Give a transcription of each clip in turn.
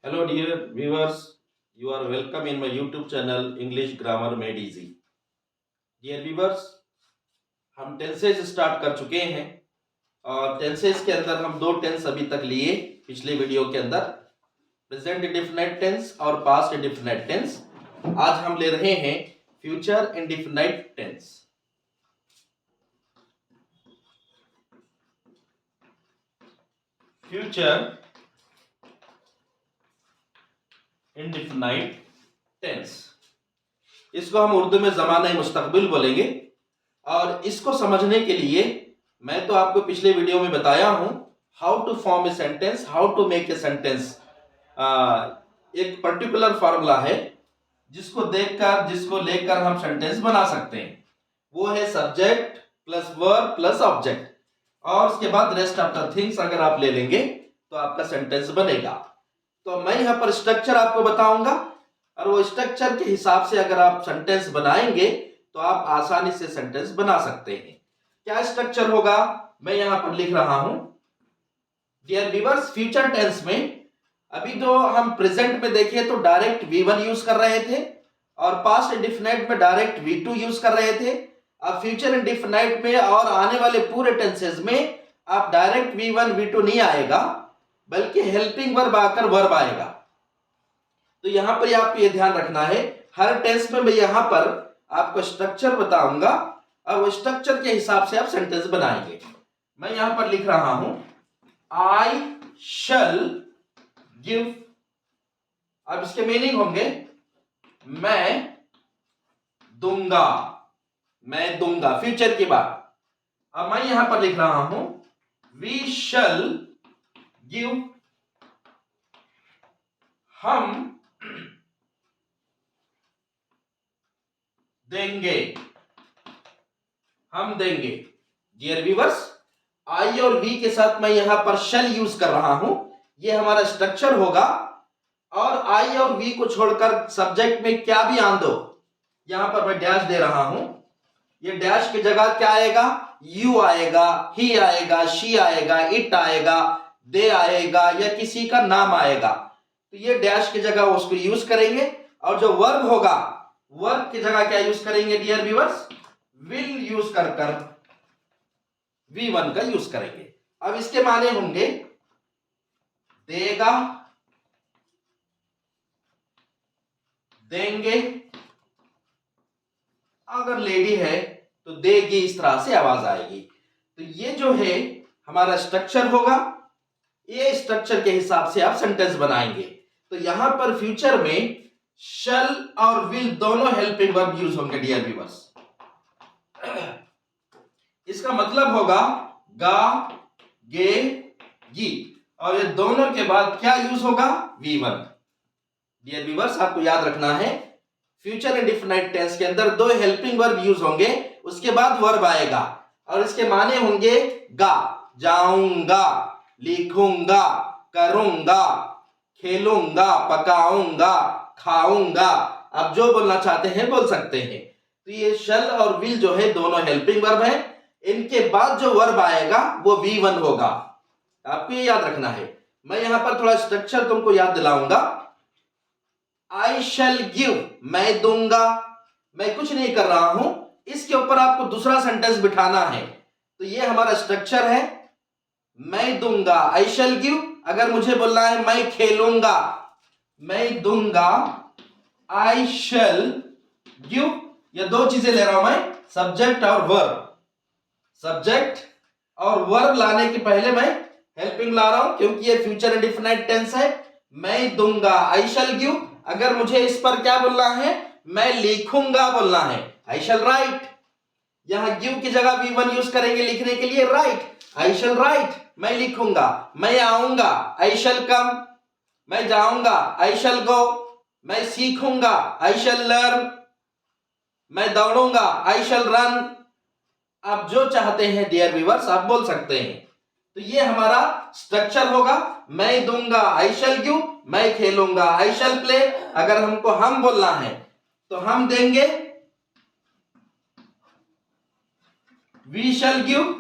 Hello, dear viewers. You are welcome in my YouTube channel English Grammar Made Easy. Dear viewers, हम tenses start कर चुके हैं और tenses के अंदर हम दो टेंस अभी तक लिए पिछले वीडियो के अंदर, प्रेजेंट इंडेफिनिट टेंस और पास्ट इंडेफिनिट टेंस। आज हम ले रहे हैं future indefinite tense. Future indefinite tense, इसको हम उर्दू में ज़माना मुस्तकबिल बोलेंगे। और इसको समझने के लिए मैं तो आपको पिछले वीडियो में बताया हूं how to form a sentence, how to make a sentence. एक पर्टिकुलर फार्मूला है जिसको लेकर हम सेंटेंस बना सकते हैं। वो है subject plus verb plus object, और उसके बाद रेस्ट आफ्टर थिंग्स अगर आप ले लेंगे तो आपका सेंटेंस बनेगा। तो मैं यहाँ पर स्ट्रक्चर आपको बताऊंगा और वो स्ट्रक्चर के हिसाब से अगर आप सेंटेंस बनाएंगे तो आप आसानी से सेंटेंस बना सकते हैं। क्या स्ट्रक्चर होगा मैं यहाँ पर लिख रहा हूं। डियर व्यूअर्स, फ्यूचर टेंस में अभी जो हम प्रेजेंट में देखें तो डायरेक्ट V1 यूज कर रहे थे और पास्ट इंडेफिनिट में डायरेक्ट V2 यूज कर रहे थे। अब फ्यूचर इंडेफिनिट में और आने वाले पूरे टेंसेस में आप डायरेक्ट V1 V2 नहीं आएगा, बल्कि हेल्पिंग वर्ब आकर वर्ब आएगा। तो यहां पर आपको यह ध्यान रखना है, हर टेंस में मैं यहां पर आपको स्ट्रक्चर बताऊंगा और वो स्ट्रक्चर के हिसाब से आप सेंटेंस बनाएंगे। मैं यहां पर लिख रहा हूं आई शल गिव। अब इसके मीनिंग होंगे मैं दूंगा, मैं दूंगा फ्यूचर की बात। अब मैं यहां पर लिख रहा हूं वी शल गिव, हम देंगे, हम देंगे। डियर व्यूअर्स, आई और वी के साथ मैं यहां पर शल यूज कर रहा हूं, यह हमारा स्ट्रक्चर होगा। और आई और वी को छोड़कर सब्जेक्ट में क्या भी आन दो, यहां पर मैं डैश दे रहा हूं। ये डैश की जगह क्या आएगा, यू आएगा, ही आएगा, शी आएगा, इट आएगा, दे आएगा या किसी का नाम आएगा। तो ये डैश की जगह उसको यूज करेंगे। और जो वर्ब होगा, वर्ब की जगह क्या यूज करेंगे डियर व्यूअर्स, विल यूज कर V1 का यूज करेंगे। अब इसके माने होंगे देगा, देंगे, अगर लेडी है तो देगी, इस तरह से आवाज आएगी। तो ये जो है हमारा स्ट्रक्चर होगा, ये स्ट्रक्चर के हिसाब से आप सेंटेंस बनाएंगे। तो यहां पर फ्यूचर में शल और विल दोनों हेल्पिंग वर्ब यूज होंगे डियर व्यूअर्स। इसका मतलब होगा गा, गे, गी, और ये दोनों के बाद क्या यूज होगा, V1। डियर व्यूअर्स, आपको याद रखना है फ्यूचर इंडेफिनिट टेंस के अंदर दो हेल्पिंग वर्ब यूज होंगे, उसके बाद वर्ब आएगा और इसके माने होंगे गा, जाऊंगा, लिखूंगा, करूंगा, खेलूंगा, पकाऊंगा, खाऊंगा। आप जो बोलना चाहते हैं बोल सकते हैं। तो ये शल और विल जो है दोनों हेल्पिंग वर्ब है, इनके बाद जो वर्ब आएगा वो V1 होगा। आपको ये याद रखना है। मैं यहां पर थोड़ा स्ट्रक्चर तुमको याद दिलाऊंगा। आई शैल गिव, मैं दूंगा, मैं कुछ नहीं कर रहा हूं, इसके ऊपर आपको दूसरा सेंटेंस बिठाना है। तो ये हमारा स्ट्रक्चर है, मैं दूंगा, आई शैल गिव। अगर मुझे बोलना है मैं खेलूंगा, मैं दूंगा, आई शैल गिव। ये दो चीजें ले रहा हूं मैं, सब्जेक्ट और वर्ब। सब्जेक्ट और वर्ब लाने के पहले मैं हेल्पिंग ला रहा हूं, क्योंकि ये फ्यूचर इंडेफिनिट टेंस है। मैं दूंगा, आई शैल गिव। अगर मुझे इस पर क्या बोलना है, मैं लिखूंगा बोलना है, आई शैल राइट। यहां गिव की जगह V1 यूज करेंगे लिखने के लिए, राइट, आई शैल राइट, मैं लिखूंगा। मैं आऊंगा, आई शैल कम, मैं जाऊंगा, आई शैल गो, मैं सीखूंगा, आई शैल लर्न, मैं दौड़ूंगा, आई शैल रन। आप जो चाहते हैं डियर व्यूअर्स आप बोल सकते हैं। तो ये हमारा स्ट्रक्चर होगा, मैं दूंगा, आई शैल गिव, मैं खेलूंगा, आई शैल प्ले। अगर हमको हम बोलना है तो हम देंगे, वी शैल गिव,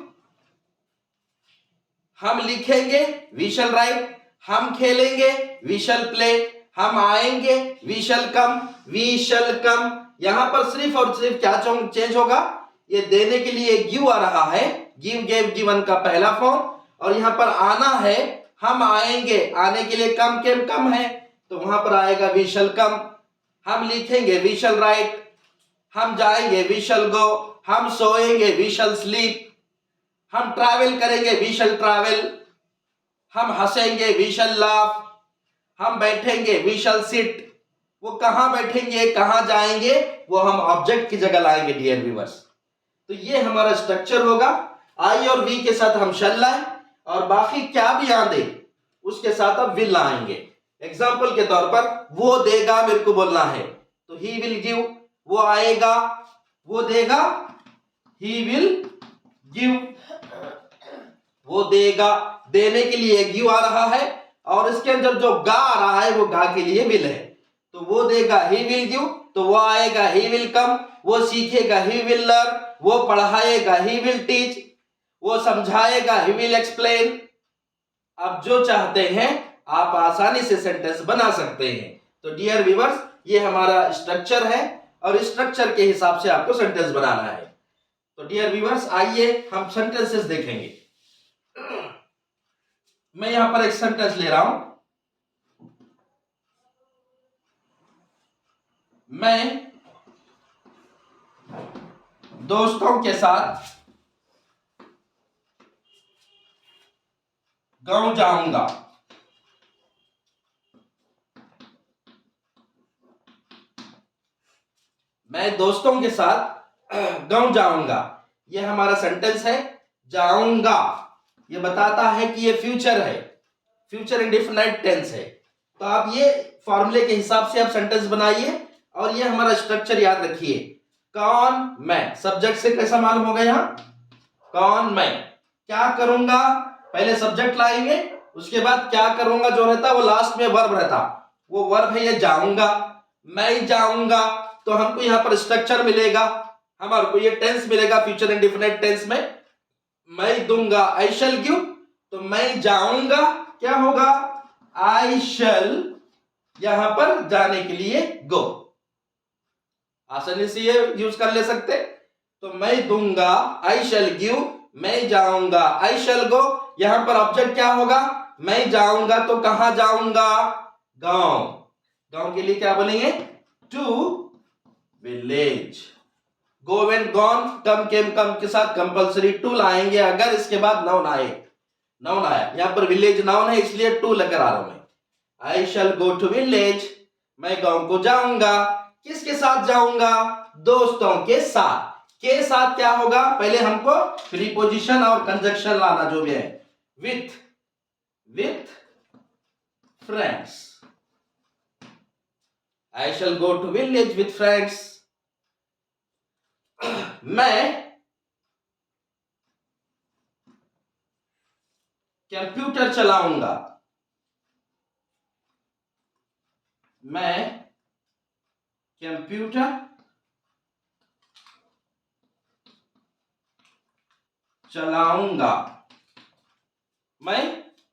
हम लिखेंगे, वी शैल राइट। हम खेलेंगे, वी शैल प्ले। हम आएंगे, we shall come, we shall कम। यहां पर सिर्फ और सिर्फ क्या चेंज होगा, ये देने के लिए गिव आ रहा है, गिव गेव गिवन का पहला फॉर्म, और यहां पर आना है, हम आएंगे, आने के लिए कम केम कम है, तो वहां पर आएगा वी शैल कम। हम लिखेंगे, वी शैल राइट। हम जाएंगे, वी शैल गो। हम सोएंगे, वी शैल स्लीप। हम ट्रैवल करेंगे, वी शैल ट्रैवल। हम हंसेंगे, वी शैल लाफ। हम बैठेंगे, वी शैल सिट। वो कहां बैठेंगे, कहां जाएंगे, वो हम ऑब्जेक्ट की जगह लाएंगे डियर व्यूअर्स। तो ये हमारा स्ट्रक्चर होगा। आई और वी के साथ हम शैल लाए, और बाकी क्या भी आंदे उसके साथ अब विल लाएंगे। एग्जाम्पल के तौर पर वो देगा मेरे को बोलना है, तो ही विल गिव। वो आएगा, वो देगा, ही विल गिव। वो देगा, देने के लिए गिव आ रहा है, और इसके अंदर जो गा आ रहा है वो गा के लिए विल है। तो वो देगा, ही विल गिव, तो वो आएगा, ही विल कम। वो सीखेगा, ही विल लर्न। वो पढ़ाएगा, ही विल टीच। वो समझाएगा, ही विल एक्सप्लेन। आप जो चाहते हैं आप आसानी से सेंटेंस बना सकते हैं। तो डियर व्यूअर्स, ये हमारा स्ट्रक्चर है, और इस स्ट्रक्चर के हिसाब से आपको सेंटेंस बनाना है। तो डियर व्यूअर्स, आइए हम सेंटेंसेस देखेंगे। मैं यहां पर एक सेंटेंस ले रहा हूं। मैं दोस्तों के साथ गांव जाऊंगा। मैं दोस्तों के साथ गांव जाऊंगा। यह हमारा सेंटेंस है। जाऊंगा ये बताता है कि ये फ्यूचर है, फ्यूचर इंडेफिनाइट टेंस है। तो आप ये फॉर्मूले के हिसाब से आप सेंटेंस बनाइए, और ये हमारा स्ट्रक्चर याद रखिए। कौन, मैं, सब्जेक्ट से कैसा मालूम होगा यहां, कौन, मैं। क्या करूंगा, पहले सब्जेक्ट लाएंगे, उसके बाद क्या करूंगा जो रहता वो लास्ट में वर्ब रहता, वो वर्ब है ये जाऊंगा। मैं जाऊंगा, तो हमको यहां पर स्ट्रक्चर मिलेगा, हमारे को ये टेंस मिलेगा फ्यूचर इंडेफिनिट टेंस में। मैं दूंगा, आई शैल गिव, तो मैं जाऊंगा क्या होगा, आई शैल, यहां पर जाने के लिए गो। आसानी से ये यूज कर ले सकते। तो मैं दूंगा, आई शैल गिव, मैं जाऊंगा, आई शैल गो। यहां पर ऑब्जेक्ट क्या होगा, मैं जाऊंगा, तो कहां जाऊंगा, गांव। गांव के लिए क्या बोलेंगे, to village. Go and gone, come came come के साथ कंपलसरी टू लाएंगे अगर इसके बाद नाउन आए। नाउन आया, यहां पर विलेज नाउन है इसलिए टू लेकर आ रहा हूं मैं। आई शैल गो टू विलेज, मैं गांव को जाऊंगा। किसके साथ जाऊंगा, दोस्तों के साथ। के साथ क्या होगा, पहले हमको प्रीपोजिशन और कंजक्शन लाना जो भी है। With friends, I shall go to village with friends. मैं कंप्यूटर चलाऊंगा। मैं कंप्यूटर चलाऊंगा। मैं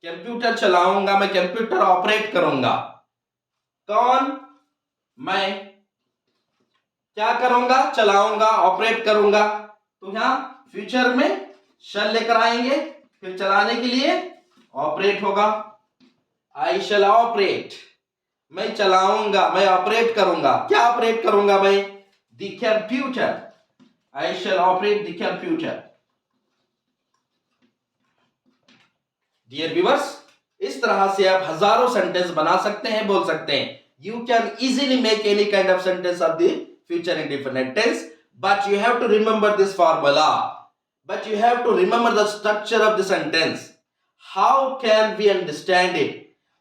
कंप्यूटर चलाऊंगा, मैं कंप्यूटर ऑपरेट करूंगा। कौन, मैं क्या करूंगा, चलाऊंगा, ऑपरेट करूंगा। तो यहां फ्यूचर में शैल लेकर आएंगे, फिर चलाने के लिए ऑपरेट होगा। आई शैल ऑपरेट, मैं चलाऊंगा, मैं ऑपरेट करूंगा। क्या ऑपरेट करूंगा मैं, the computer. I shall operate the computer. Dear viewers, इस तरह से आप हजारों सेंटेंस बना सकते हैं, बोल सकते हैं। You can easily make any kind of sentence of the future indefinite tense, but you have to remember this formula, but you have to remember the structure of the sentence. How can we understand it,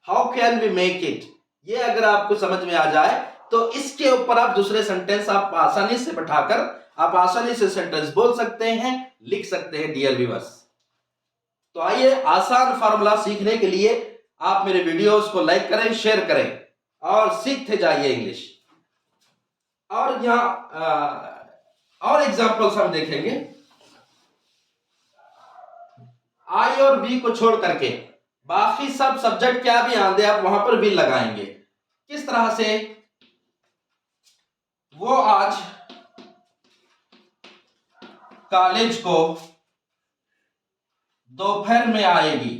how can we make it? ये अगर आपको समझ में आ जाए तो इसके ऊपर आप दूसरे सेंटेंस आप आसानी से बैठाकर आप आसानी से सेंटेंस बोल सकते हैं, लिख सकते हैं डियर व्यूअर्स। तो आइए आसान फार्मूला सीखने के लिए आप मेरे वीडियोस को लाइक करें, शेयर करें और सीखते जाइए इंग्लिश। और यहां और एग्जांपल्स हम देखेंगे। आई और बी को छोड़ करके बाकी सब सब्जेक्ट क्या भी आंदे आप वहां पर विल लगाएंगे। किस तरह से? वो आज कॉलेज को दोपहर में आएगी।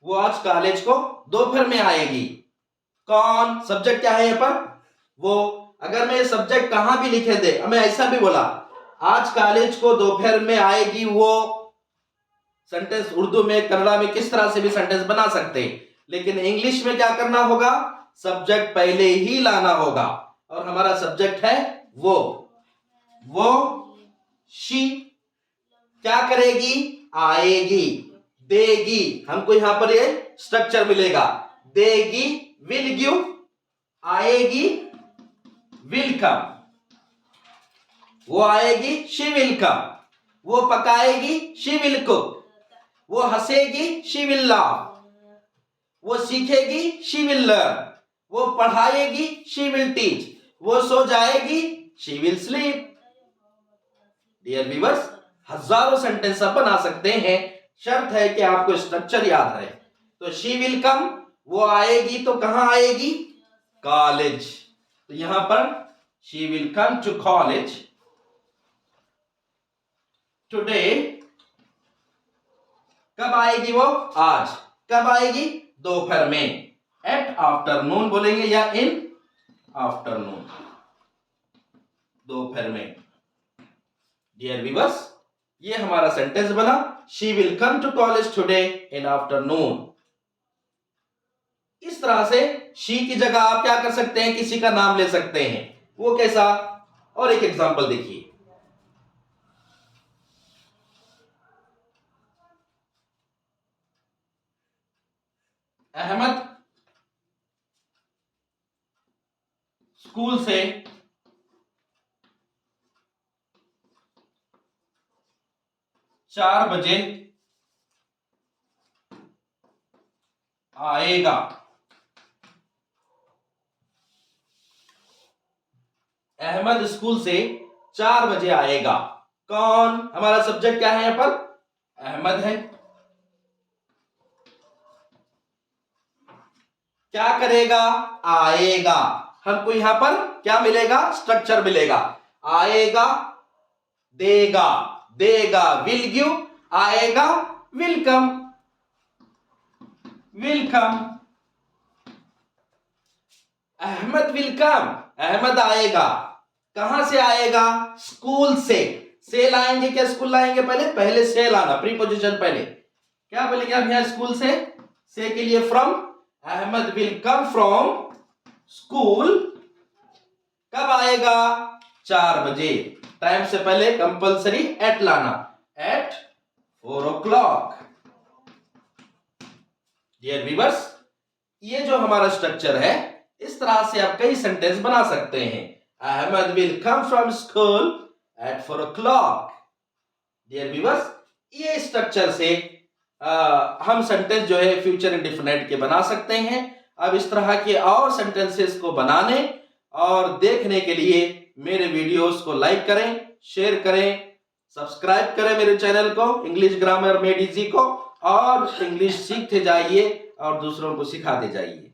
वो आज कॉलेज को दोपहर में आएगी। कौन? सब्जेक्ट क्या है यहाँ पर? वो। अगर मैं सब्जेक्ट कहां भी लिखे दे, मैं ऐसा भी बोला आज कॉलेज को दोपहर में आएगी, वो सेंटेंस उर्दू में, कन्नड़ा में किस तरह से भी सेंटेंस बना सकते हैं, लेकिन इंग्लिश में क्या करना होगा? सब्जेक्ट पहले ही लाना होगा, और हमारा सब्जेक्ट है वो। शी क्या करेगी? आएगी। देगी, हमको यहां पर ये स्ट्रक्चर मिलेगा। देगी विल गिव, आएगी विल कम। वो आएगी शी विल कम। वो पकाएगी शी विल कुक। वो हंसेगी शी विल लाफ। वो सीखेगी शी विल लर्न। वो पढ़ाएगी शी विल टीच। वो सो जाएगी she will sleep. Dear viewers, हजारों सेंटेंस आप बना सकते हैं, शर्त है कि आपको स्ट्रक्चर याद रहे। तो शी विल कम, वो आएगी तो कहां आएगी? कॉलेज। तो यहां पर she will come to college today. कब आएगी वो? आज। कब आएगी? दोपहर में। एट आफ्टरनून बोलेंगे या इन आफ्टरनून, दोपहर में। डियर व्यूअर्स, ये हमारा सेंटेंस बना, she will come to college today in afternoon. इस तरह से शी की जगह आप क्या कर सकते हैं? किसी का नाम ले सकते हैं। वो कैसा? और एक एग्जांपल देखिए। अहमद स्कूल से 4 बजे आएगा। अहमद स्कूल से 4 बजे आएगा। कौन? हमारा सब्जेक्ट क्या है यहां पर? अहमद है। क्या करेगा? आएगा। हमको यहां पर क्या मिलेगा? स्ट्रक्चर मिलेगा। आएगा, देगा, देगा विल गिव, आएगा will come, will come. Ahmed will come, Ahmed आएगा। कहां से आएगा? स्कूल से लाएंगे क्या स्कूल लाएंगे? पहले से लाना, प्रीपोजिशन पहले। क्या बोलेंगे आप यहां? स्कूल से के लिए from. Ahmed will come from school. कब आएगा? 4 बजे। टाइम से पहले कंपलसरी एट लाना, एट 4 o'clock। डियर व्यूअर्स, ये जो हमारा स्ट्रक्चर है, इस तरह से आप कई सेंटेंस बना सकते हैं। Ahmed will come from school at 4 o'clock। Dear viewers, ये स्ट्रक्चर से हम सेंटेंस जो है फ्यूचर इंडेफिनिट के बना सकते हैं। अब इस तरह के और सेंटेंसेस को बनाने और देखने के लिए मेरे वीडियोस को लाइक करें, शेयर करें, सब्सक्राइब करें मेरे चैनल को इंग्लिश ग्रामर मेड इजी को, और इंग्लिश सीखते जाइए और दूसरों को सिखाते जाइए।